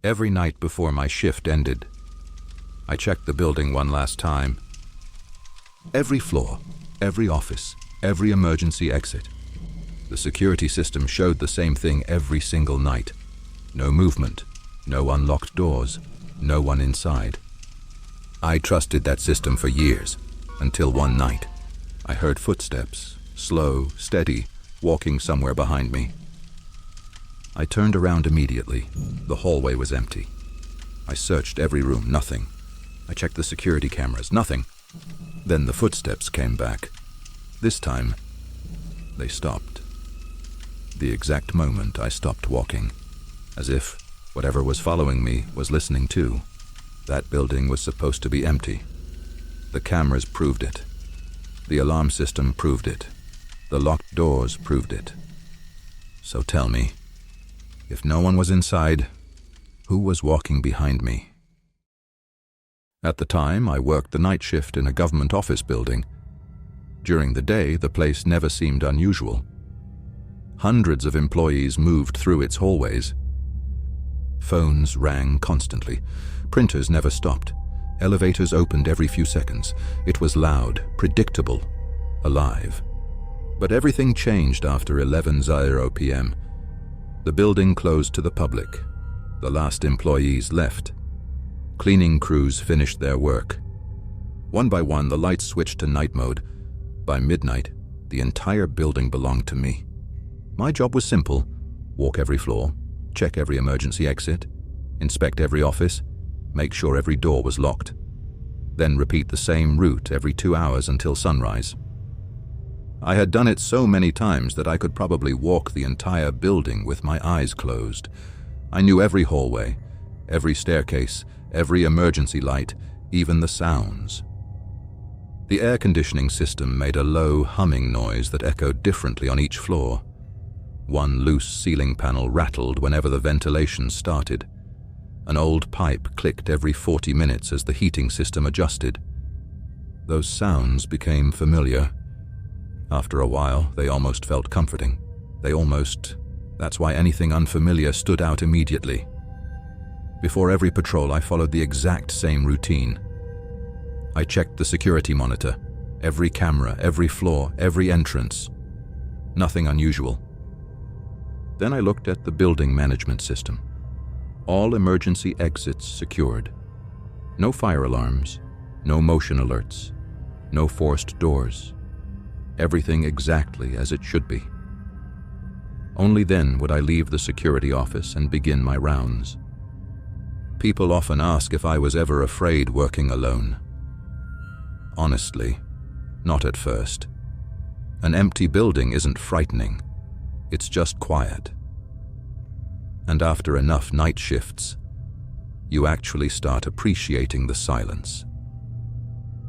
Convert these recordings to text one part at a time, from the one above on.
Every night before my shift ended, I checked the building one last time. Every floor, every office, every emergency exit. The security system showed the same thing every single night. No movement, no unlocked doors, no one inside. I trusted that system for years, until one night. I heard footsteps, slow, steady, walking somewhere behind me. I turned around immediately. The hallway was empty. I searched every room, nothing. I checked the security cameras, nothing. Then the footsteps came back. This time, they stopped. The exact moment I stopped walking, as if whatever was following me was listening too. That building was supposed to be empty. The cameras proved it. The alarm system proved it. The locked doors proved it. So tell me, if no one was inside, who was walking behind me? At the time, I worked the night shift in a government office building. During the day, the place never seemed unusual. Hundreds of employees moved through its hallways. Phones rang constantly. Printers never stopped. Elevators opened every few seconds. It was loud, predictable, alive. But everything changed after 11:00 p.m. The building closed to the public. The last employees left. Cleaning crews finished their work. One by one, the lights switched to night mode. By midnight, the entire building belonged to me. My job was simple: walk every floor, check every emergency exit, inspect every office, make sure every door was locked, then repeat the same route every 2 hours until sunrise. I had done it so many times that I could probably walk the entire building with my eyes closed. I knew every hallway, every staircase, every emergency light, even the sounds. The air conditioning system made a low, humming noise that echoed differently on each floor. One loose ceiling panel rattled whenever the ventilation started. An old pipe clicked every 40 minutes as the heating system adjusted. Those sounds became familiar. After a while, they almost felt comforting. That's why anything unfamiliar stood out immediately. Before every patrol, I followed the exact same routine. I checked the security monitor, every camera, every floor, every entrance. Nothing unusual. Then I looked at the building management system. All emergency exits secured. No fire alarms, no motion alerts, no forced doors. Everything exactly as it should be. Only then would I leave the security office and begin my rounds. People often ask if I was ever afraid working alone. Honestly, not at first. An empty building isn't frightening. It's just quiet. And after enough night shifts, you actually start appreciating the silence.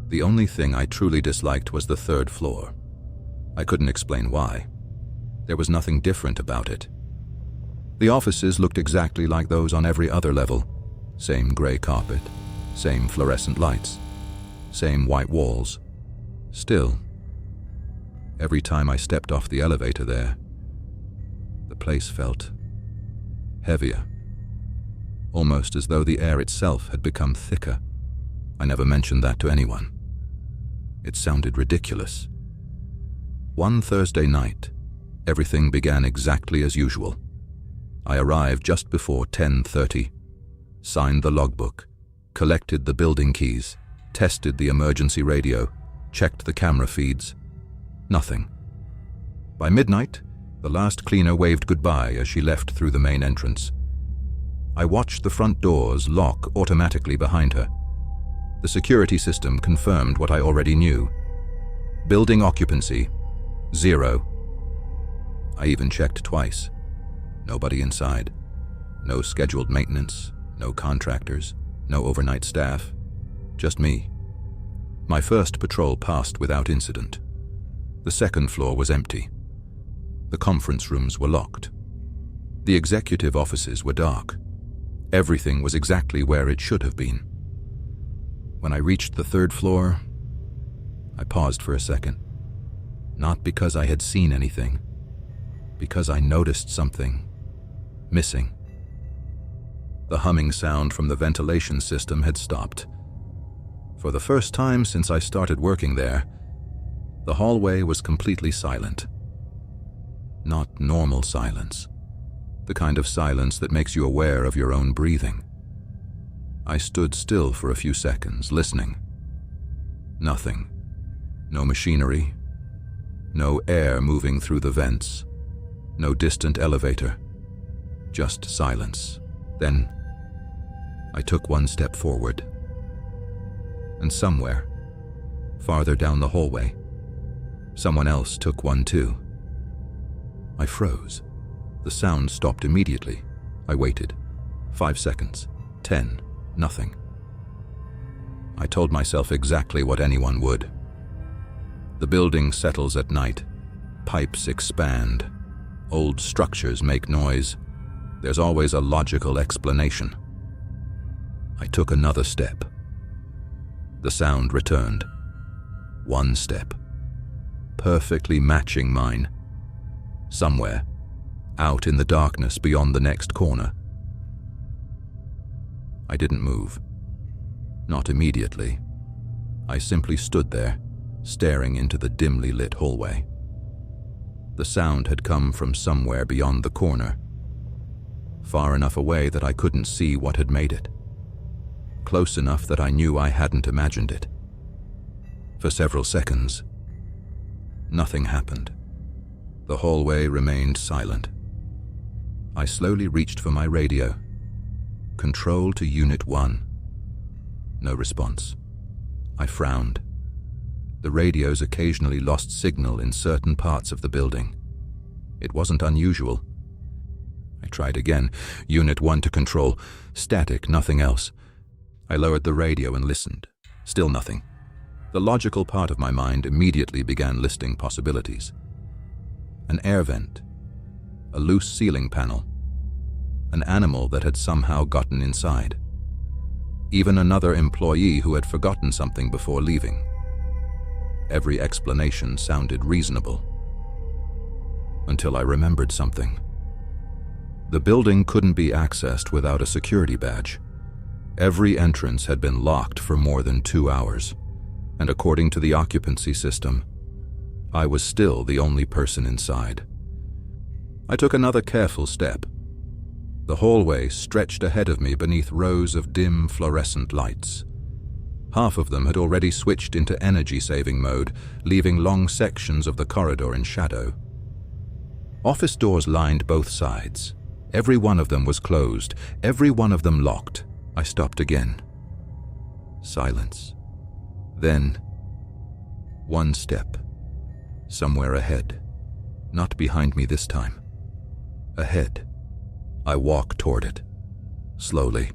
The only thing I truly disliked was the third floor. I couldn't explain why. There was nothing different about it. The offices looked exactly like those on every other level. Same gray carpet, same fluorescent lights, same white walls. Still, every time I stepped off the elevator there, the place felt heavier, almost as though the air itself had become thicker. I never mentioned that to anyone. It sounded ridiculous. One Thursday night, everything began exactly as usual. I arrived just before 10:30, signed the logbook, collected the building keys, tested the emergency radio, checked the camera feeds. Nothing. By midnight, the last cleaner waved goodbye as she left through the main entrance. I watched the front doors lock automatically behind her. The security system confirmed what I already knew. Building occupancy, 0. I even checked twice. Nobody inside. No scheduled maintenance, no contractors, no overnight staff. Just me. My first patrol passed without incident. The second floor was empty. The conference rooms were locked. The executive offices were dark. Everything was exactly where it should have been. When I reached the third floor, I paused for a second. Not because I had seen anything, because I noticed something missing. The humming sound from the ventilation system had stopped. For the first time since I started working there, the hallway was completely silent. Not normal silence, the kind of silence that makes you aware of your own breathing. I stood still for a few seconds, listening. Nothing. No machinery. No air moving through the vents. No distant elevator. Just silence. Then, I took one step forward. And somewhere, farther down the hallway, someone else took one too. I froze. The sound stopped immediately. I waited. 5 seconds. 10. Nothing. I told myself exactly what anyone would. The building settles at night. Pipes expand. Old structures make noise. There's always a logical explanation. I took another step. The sound returned. One step. Perfectly matching mine. Somewhere, out in the darkness beyond the next corner. I didn't move. Not immediately. I simply stood there, staring into the dimly lit hallway. The sound had come from somewhere beyond the corner, far enough away that I couldn't see what had made it, close enough that I knew I hadn't imagined it. For several seconds, nothing happened. The hallway remained silent. I slowly reached for my radio. Control to Unit 1. No response. I frowned. The radios occasionally lost signal in certain parts of the building. It wasn't unusual. I tried again. Unit 1 to Control. Static, nothing else. I lowered the radio and listened. Still nothing. The logical part of my mind immediately began listing possibilities. An air vent. A loose ceiling panel. An animal that had somehow gotten inside. Even another employee who had forgotten something before leaving. Every explanation sounded reasonable. Until I remembered something. The building couldn't be accessed without a security badge. Every entrance had been locked for more than 2 hours, and according to the occupancy system, I was still the only person inside. I took another careful step. The hallway stretched ahead of me beneath rows of dim fluorescent lights. Half of them had already switched into energy-saving mode, leaving long sections of the corridor in shadow. Office doors lined both sides. Every one of them was closed, every one of them locked. I stopped again. Silence. Then, one step. Somewhere ahead. Not behind me this time. Ahead. I walked toward it. Slowly.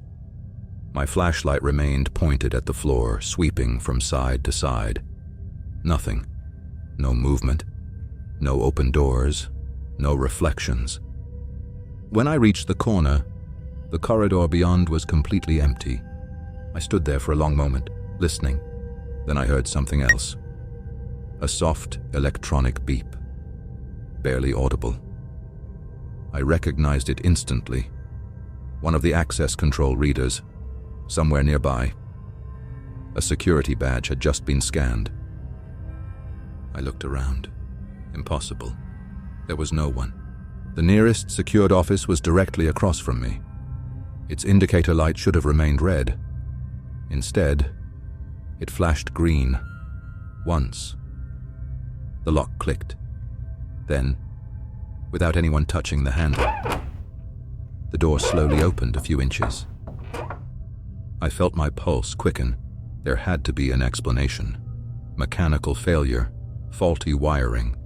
My flashlight remained pointed at the floor, sweeping from side to side. Nothing. No movement. No open doors. No reflections. When I reached the corner, the corridor beyond was completely empty. I stood there for a long moment, listening. Then I heard something else. A soft electronic beep. Barely audible. I recognized it instantly. One of the access control readers, somewhere nearby. A security badge had just been scanned. I looked around. Impossible. There was no one. The nearest secured office was directly across from me. Its indicator light should have remained red. Instead, it flashed green. Once. The lock clicked. Then, without anyone touching the handle, the door slowly opened a few inches. I felt my pulse quicken. There had to be an explanation. Mechanical failure, faulty wiring,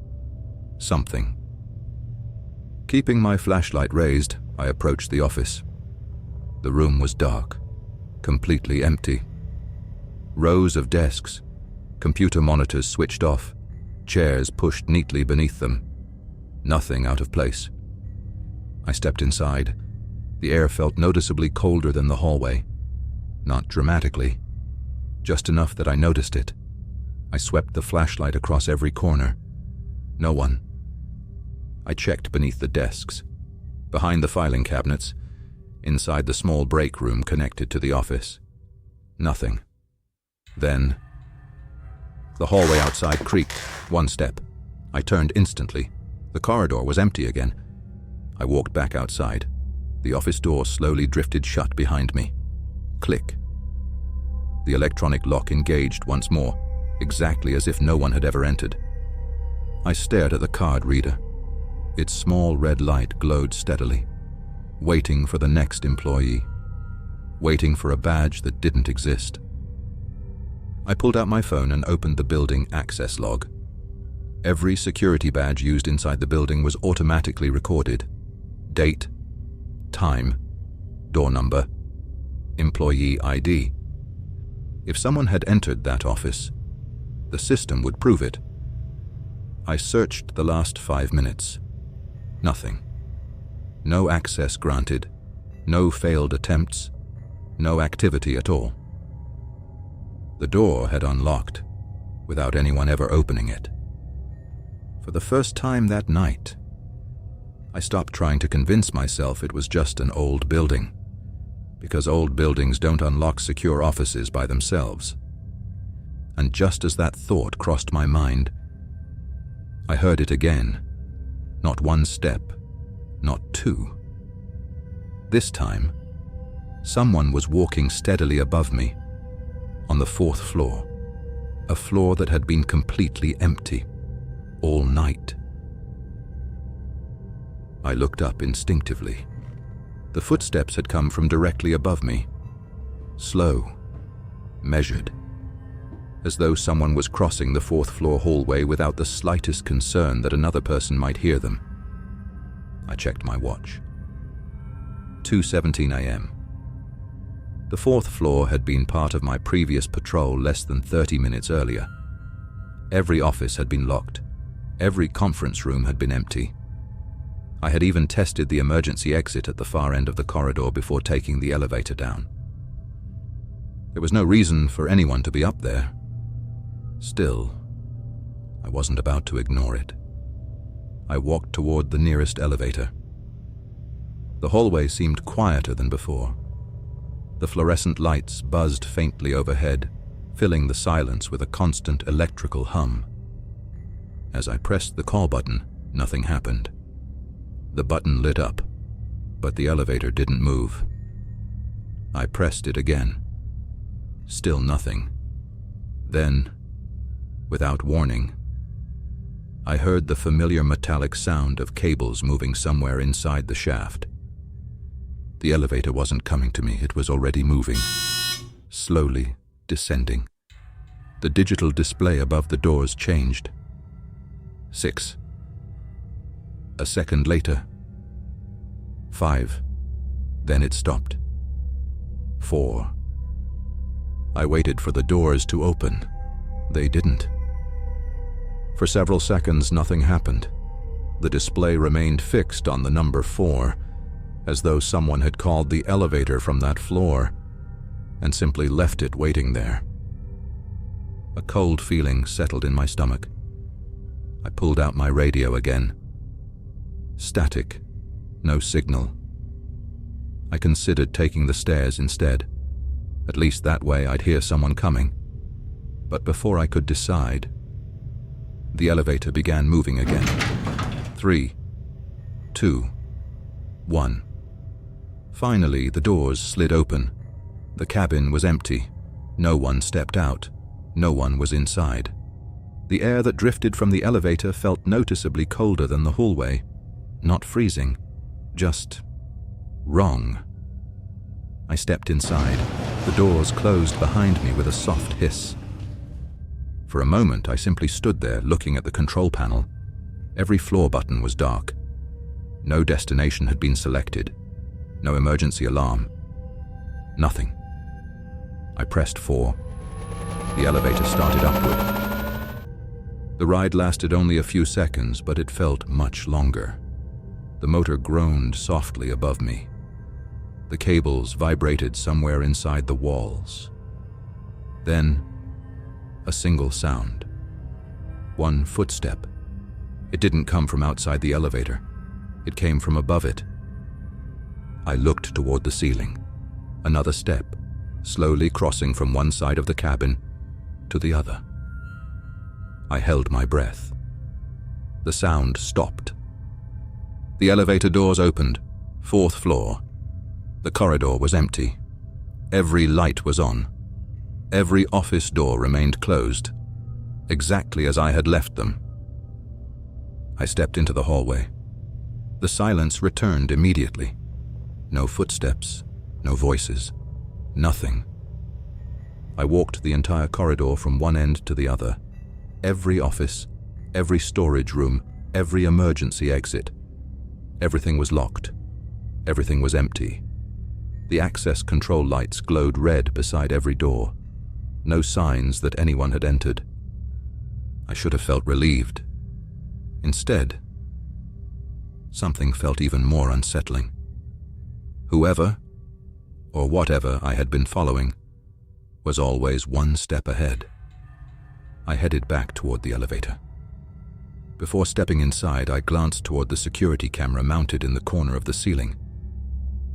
something. Keeping my flashlight raised, I approached the office. The room was dark, completely empty. Rows of desks, computer monitors switched off, chairs pushed neatly beneath them. Nothing out of place. I stepped inside. The air felt noticeably colder than the hallway. Not dramatically, just enough that I noticed it. I swept the flashlight across every corner. No one. I checked beneath the desks, behind the filing cabinets, inside the small break room connected to the office. Nothing. Then, the hallway outside creaked. One step. I turned instantly. The corridor was empty again. I walked back outside. The office door slowly drifted shut behind me. Click. The electronic lock engaged once more, exactly as if no one had ever entered. I stared at the card reader. Its small red light glowed steadily, waiting for the next employee, waiting for a badge that didn't exist. I pulled out my phone and opened the building access log. Every security badge used inside the building was automatically recorded. Date, time, door number, employee ID. If someone had entered that office, the system would prove it. I searched the last 5 minutes. Nothing. No access granted, no failed attempts, no activity at all. The door had unlocked, without anyone ever opening it. For the first time that night, I stopped trying to convince myself it was just an old building, because old buildings don't unlock secure offices by themselves. And just as that thought crossed my mind, I heard it again. Not one step, not two. This time, someone was walking steadily above me, on the 4th floor, a floor that had been completely empty, all night. I looked up instinctively. The footsteps had come from directly above me, slow, measured, as though someone was crossing the 4th floor hallway without the slightest concern that another person might hear them. I checked my watch. 2:17 a.m. The 4th floor had been part of my previous patrol less than 30 minutes earlier. Every office had been locked. Every conference room had been empty. I had even tested the emergency exit at the far end of the corridor before taking the elevator down. There was no reason for anyone to be up there. Still, I wasn't about to ignore it. I walked toward the nearest elevator. The hallway seemed quieter than before. The fluorescent lights buzzed faintly overhead, filling the silence with a constant electrical hum. As I pressed the call button, nothing happened. The button lit up, but the elevator didn't move. I pressed it again. Still nothing. Then, without warning, I heard the familiar metallic sound of cables moving somewhere inside the shaft. The elevator wasn't coming to me, it was already moving, slowly descending. The digital display above the doors changed. 6. A second later. 5. Then it stopped. 4. I waited for the doors to open. They didn't. For several seconds, nothing happened. The display remained fixed on the number 4, as though someone had called the elevator from that floor and simply left it waiting there. A cold feeling settled in my stomach. I pulled out my radio again. Static, no signal. I considered taking the stairs instead. At least that way I'd hear someone coming. But before I could decide, the elevator began moving again. 3, 2, 1. Finally, the doors slid open. The cabin was empty. No one stepped out. No one was inside. The air that drifted from the elevator felt noticeably colder than the hallway. Not freezing, just wrong. I stepped inside. The doors closed behind me with a soft hiss. For a moment, I simply stood there looking at the control panel. Every floor button was dark. No destination had been selected. No emergency alarm. Nothing. I pressed 4. The elevator started upward. The ride lasted only a few seconds, but it felt much longer. The motor groaned softly above me. The cables vibrated somewhere inside the walls. Then, a single sound. One footstep. It didn't come from outside the elevator. It came from above it. I looked toward the ceiling. Another step, slowly crossing from one side of the cabin to the other. I held my breath. The sound stopped. The elevator doors opened. 4th floor. The corridor was empty. Every light was on. Every office door remained closed, exactly as I had left them. I stepped into the hallway. The silence returned immediately. No footsteps, no voices, nothing. I walked the entire corridor from one end to the other. Every office, every storage room, every emergency exit. Everything was locked. Everything was empty. The access control lights glowed red beside every door. No signs that anyone had entered. I should have felt relieved. Instead, something felt even more unsettling. Whoever, or whatever I had been following, was always one step ahead. I headed back toward the elevator. Before stepping inside, I glanced toward the security camera mounted in the corner of the ceiling.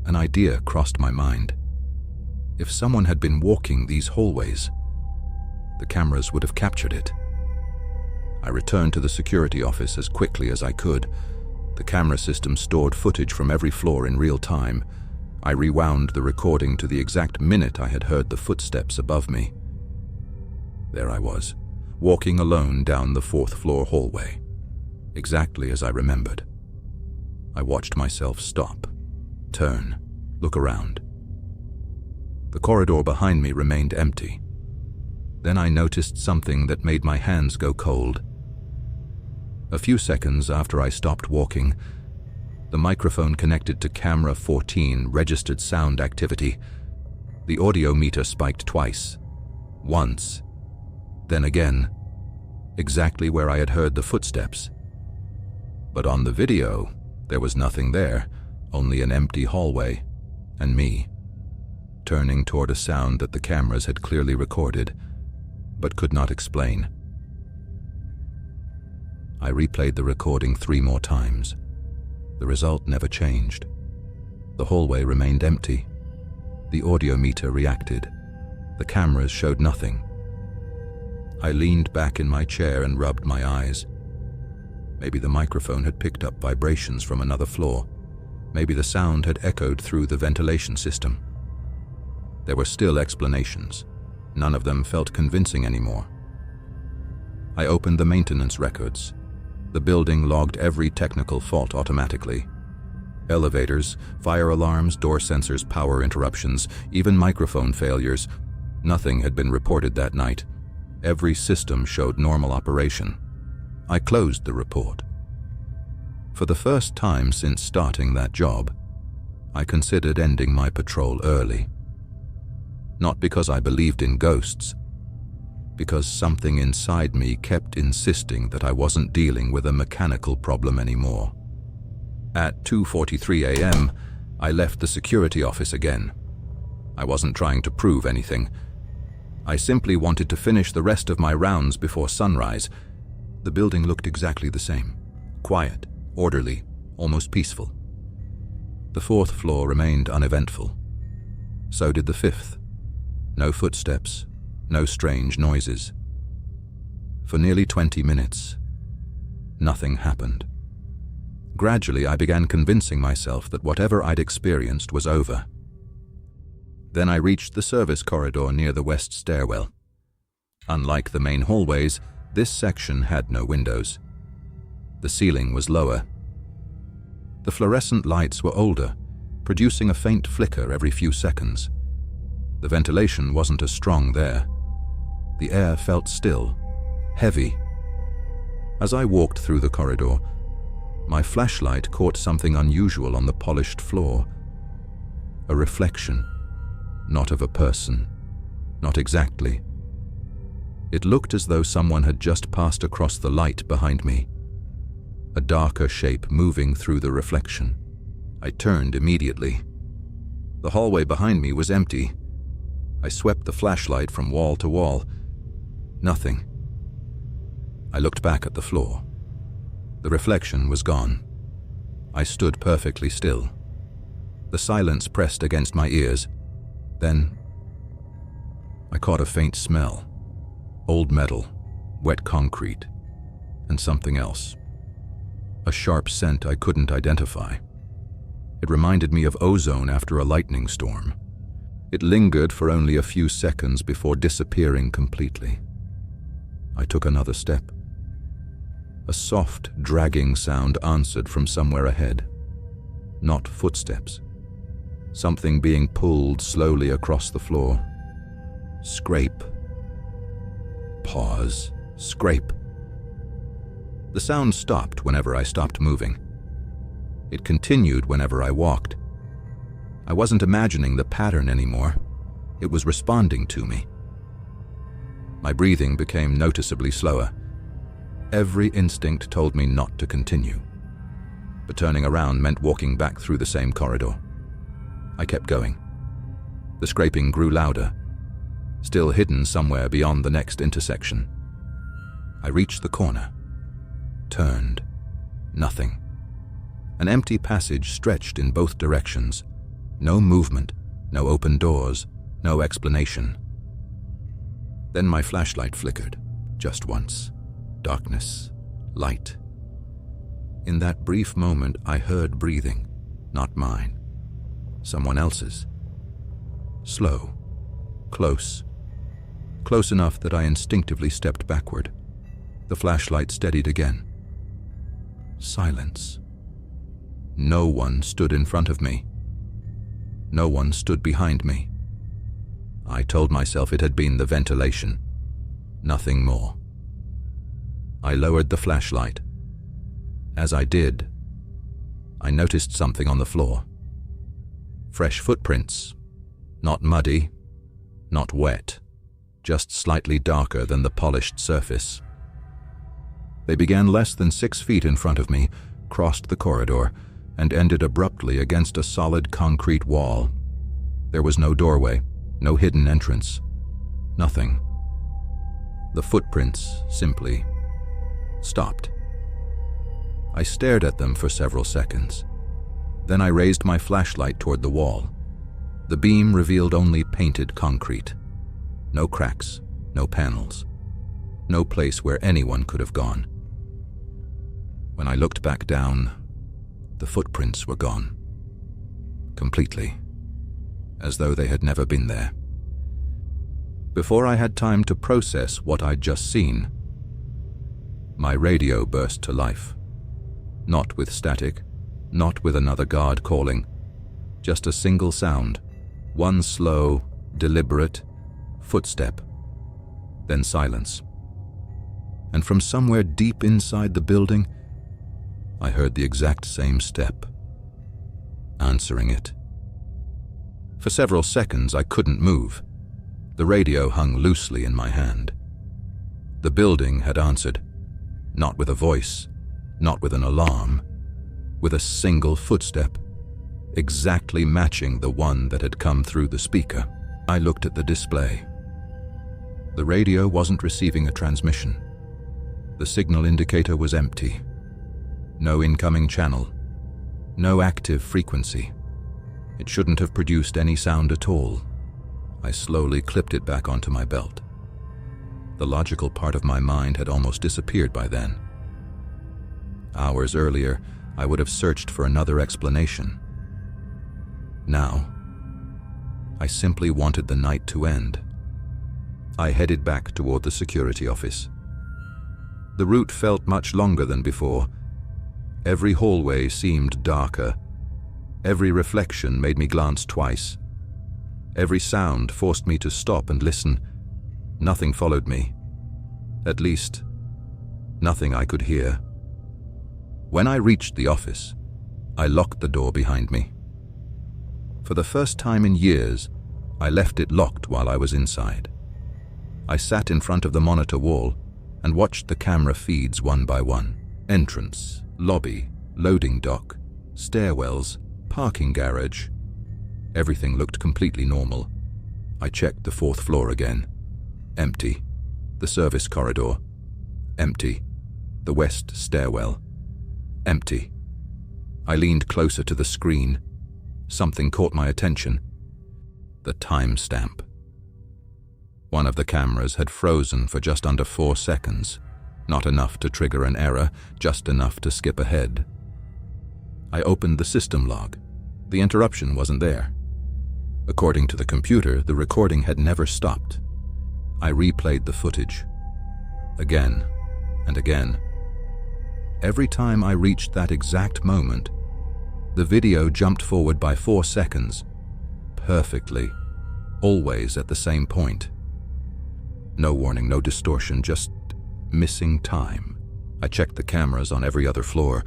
An idea crossed my mind. If someone had been walking these hallways, the cameras would have captured it. I returned to the security office as quickly as I could. The camera system stored footage from every floor in real time. I rewound the recording to the exact minute I had heard the footsteps above me. There I was, walking alone down the 4th floor hallway, exactly as I remembered. I watched myself stop, turn, look around. The corridor behind me remained empty. Then I noticed something that made my hands go cold. A few seconds after I stopped walking, the microphone connected to camera 14 registered sound activity. The audio meter spiked twice. Once, then again, exactly where I had heard the footsteps. But on the video, there was nothing there, only an empty hallway, and me, turning toward a sound that the cameras had clearly recorded, but could not explain. I replayed the recording 3 more times. The result never changed. The hallway remained empty. The audio meter reacted. The cameras showed nothing. I leaned back in my chair and rubbed my eyes. Maybe the microphone had picked up vibrations from another floor. Maybe the sound had echoed through the ventilation system. There were still explanations. None of them felt convincing anymore. I opened the maintenance records. The building logged every technical fault automatically. Elevators, fire alarms, door sensors, power interruptions, even microphone failures. Nothing had been reported that night. Every system showed normal operation. I closed the report. For the first time since starting that job, I considered ending my patrol early. Not because I believed in ghosts, because something inside me kept insisting that I wasn't dealing with a mechanical problem anymore. At 2:43 a.m., I left the security office again. I wasn't trying to prove anything. I simply wanted to finish the rest of my rounds before sunrise. The building looked exactly the same. Quiet, orderly, almost peaceful. The 4th floor remained uneventful. So did the 5th. No footsteps, no strange noises. For nearly 20 minutes, nothing happened. Gradually, I began convincing myself that whatever I'd experienced was over. Then I reached the service corridor near the west stairwell. Unlike the main hallways, this section had no windows. The ceiling was lower. The fluorescent lights were older, producing a faint flicker every few seconds. The ventilation wasn't as strong there. The air felt still, heavy. As I walked through the corridor, my flashlight caught something unusual on the polished floor. A reflection, not of a person, not exactly. It looked as though someone had just passed across the light behind me, a darker shape moving through the reflection. I turned immediately. The hallway behind me was empty. I swept the flashlight from wall to wall. Nothing. I looked back at the floor. The reflection was gone. I stood perfectly still. The silence pressed against my ears. Then I caught a faint smell. Old metal, wet concrete, and something else. A sharp scent I couldn't identify. It reminded me of ozone after a lightning storm. It lingered for only a few seconds before disappearing completely. I took another step. A soft, dragging sound answered from somewhere ahead. Not footsteps. Something being pulled slowly across the floor. Scrape. Pause. Scrape. The sound stopped whenever I stopped moving. It continued whenever I walked. I wasn't imagining the pattern anymore. It was responding to me. My breathing became noticeably slower. Every instinct told me not to continue. But turning around meant walking back through the same corridor. I kept going. The scraping grew louder, still hidden somewhere beyond the next intersection. I reached the corner, turned. Nothing. An empty passage stretched in both directions. No movement, no open doors, no explanation. Then my flashlight flickered, just once. Darkness, light. In that brief moment, I heard breathing, not mine. Someone else's. Slow, close. Close enough that I instinctively stepped backward. The flashlight steadied again. Silence. No one stood in front of me. No one stood behind me. I told myself it had been the ventilation. Nothing more. I lowered the flashlight. As I did, I noticed something on the floor. Fresh footprints. Not muddy, not wet, just slightly darker than the polished surface. They began less than 6 feet in front of me, crossed the corridor, and ended abruptly against a solid concrete wall. There was no doorway, no hidden entrance. Nothing. The footprints simply stopped. I stared at them for several seconds. Then I raised my flashlight toward the wall. The beam revealed only painted concrete. No cracks, no panels. No place where anyone could have gone. When I looked back down, the footprints were gone. Completely. As though they had never been there. Before I had time to process what I'd just seen, my radio burst to life. Not with static, not with another guard calling. Just a single sound. One slow, deliberate footstep. Then silence. And from somewhere deep inside the building, I heard the exact same step, answering it. For several seconds I couldn't move. The radio hung loosely in my hand. The building had answered, not with a voice, not with an alarm, with a single footstep, exactly matching the one that had come through the speaker. I looked at the display. The radio wasn't receiving a transmission. The signal indicator was empty. No incoming channel. No active frequency. It shouldn't have produced any sound at all. I slowly clipped it back onto my belt. The logical part of my mind had almost disappeared by then. Hours earlier, I would have searched for another explanation. Now, I simply wanted the night to end. I headed back toward the security office. The route felt much longer than before. Every hallway seemed darker. Every reflection made me glance twice. Every sound forced me to stop and listen. Nothing followed me. At least, nothing I could hear. When I reached the office, I locked the door behind me. For the first time in years, I left it locked while I was inside. I sat in front of the monitor wall and watched the camera feeds one by one. Entrance, lobby, loading dock, stairwells, parking garage. Everything looked completely normal. I checked the 4th floor again. Empty. The service corridor. Empty. The west stairwell. Empty. I leaned closer to the screen. something caught my attention. The timestamp. One of the cameras had frozen for just under 4 seconds. Not enough to trigger an error, just enough to skip ahead. I opened the system log. The interruption wasn't there. According to the computer, the recording had never stopped. I replayed the footage. Again and again. Every time I reached that exact moment, the video jumped forward by 4 seconds, perfectly, always at the same point. No warning, no distortion, just missing time. I checked the cameras on every other floor.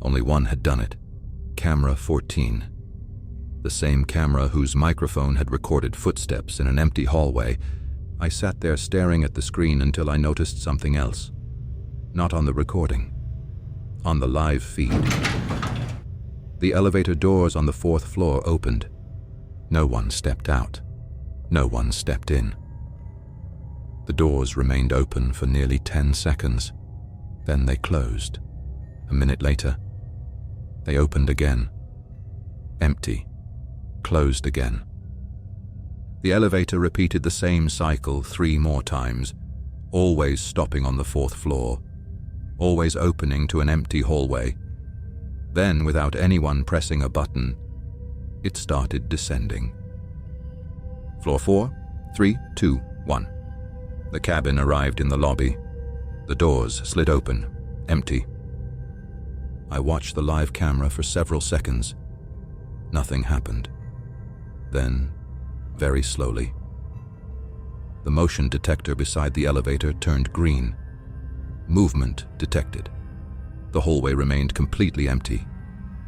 Only one had done it. Camera 14. The same camera whose microphone had recorded footsteps in an empty hallway. I sat there staring at the screen until I noticed something else. Not on the recording. On the live feed. The elevator doors on the 4th floor opened. No one stepped out. No one stepped in. The doors remained open for nearly 10 seconds. Then they closed. A minute later, they opened again. Empty. Closed again. The elevator repeated the same cycle 3 more times, always stopping on the 4th floor, always opening to an empty hallway. Then, without anyone pressing a button, it started descending. Floor 4, 3, 2, 1. The cabin arrived in the lobby. The doors slid open, empty. I watched the live camera for several seconds. Nothing happened. Then, very slowly, the motion detector beside the elevator turned green. Movement detected. The hallway remained completely empty.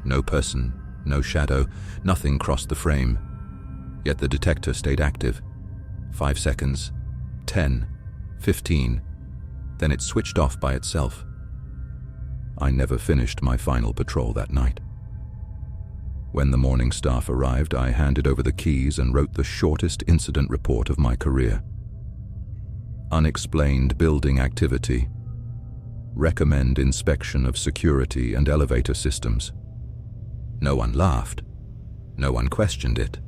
No person, no shadow, nothing crossed the frame. Yet the detector stayed active. 5 seconds, 10, 15, then it switched off by itself. I never finished my final patrol that night. When the morning staff arrived, I handed over the keys and wrote the shortest incident report of my career. Unexplained building activity. Recommend inspection of security and elevator systems. No one laughed. No one questioned it.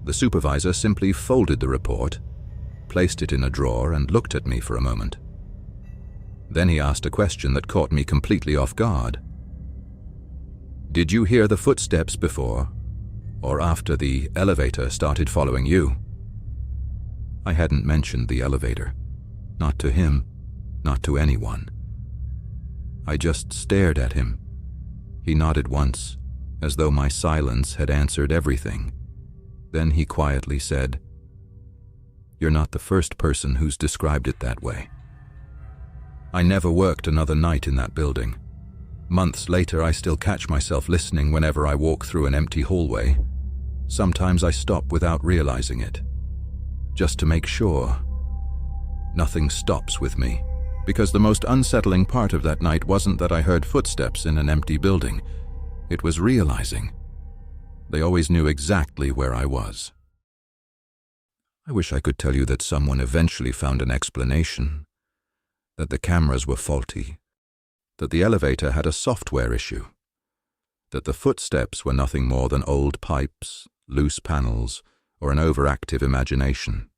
The supervisor simply folded the report, placed it in a drawer, and looked at me for a moment. Then he asked a question that caught me completely off guard. Did you hear the footsteps before or after the elevator started following you? I hadn't mentioned the elevator. Not to him, not to anyone. I just stared at him. He nodded once, as though my silence had answered everything. Then he quietly said, "You're not the first person who's described it that way." I never worked another night in that building. Months later, I still catch myself listening whenever I walk through an empty hallway. Sometimes I stop without realizing it, just to make sure. Nothing stops with me, because the most unsettling part of that night wasn't that I heard footsteps in an empty building. It was realizing they always knew exactly where I was. I wish I could tell you that someone eventually found an explanation, that the cameras were faulty, that the elevator had a software issue, that the footsteps were nothing more than old pipes, loose panels, or an overactive imagination.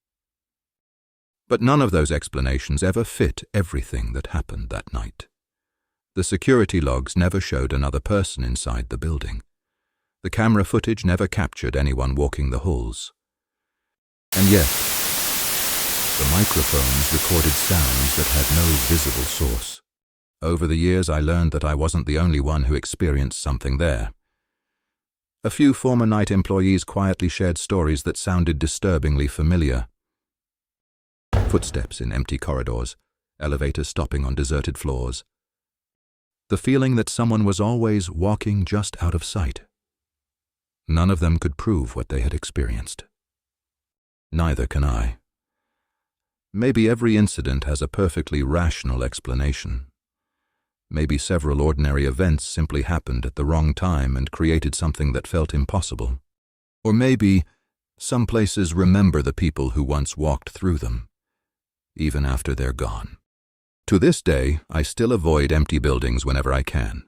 But none of those explanations ever fit everything that happened that night. The security logs never showed another person inside the building. The camera footage never captured anyone walking the halls. And yet, the microphones recorded sounds that had no visible source. Over the years, I learned that I wasn't the only one who experienced something there. A few former night employees quietly shared stories that sounded disturbingly familiar. Footsteps in empty corridors, elevators stopping on deserted floors. The feeling that someone was always walking just out of sight. None of them could prove what they had experienced. Neither can I. Maybe every incident has a perfectly rational explanation. Maybe several ordinary events simply happened at the wrong time and created something that felt impossible. Or maybe some places remember the people who once walked through them, even after they're gone. To this day, I still avoid empty buildings whenever I can,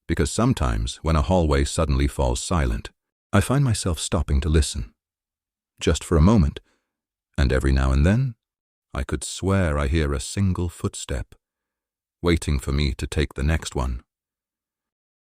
because sometimes when a hallway suddenly falls silent, I find myself stopping to listen, just for a moment, and every now and then I could swear I hear a single footstep, waiting for me to take the next one.